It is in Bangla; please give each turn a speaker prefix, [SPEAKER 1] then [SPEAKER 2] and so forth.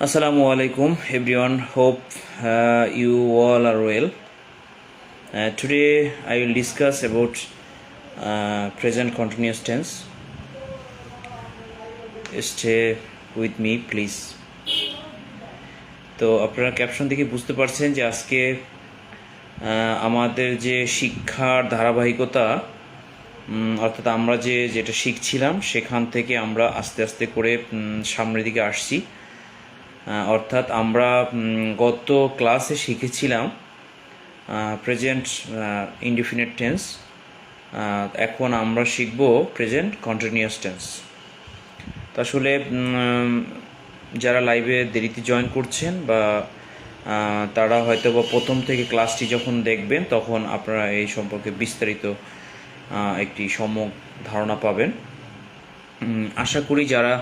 [SPEAKER 1] Assalamu alaikum everyone. Hope you all are well. Today I will discuss about present continuous tense. Stay with me please. তো আপনারা ক্যাপশন দেখে বুঝতে পারছেন যে আজকে আমাদের যে শিক্ষার ধারাবাহিকতা অর্থাৎ আমরা যেটা শিখছিলাম সেখান থেকে আমরা আস্তে আস্তে করে সামনের দিকে আসছি। অর্থাৎ আমরা গত ক্লাসে শিখেছিলাম প্রেজেন্ট ইনডিফিনিট টেন্স, এখন আমরা শিখব প্রেজেন্ট কন্টিনিউয়াস টেন্স। তো আসলে যারা লাইভে দেরিতে জয়েন করছেন বা তারা হয়তো বা প্রথম থেকে ক্লাসটি যখন দেখবেন তখন আপনারা এই সম্পর্কে বিস্তারিত একটি সম্যক ধারণা পাবেন। আশা করি যারা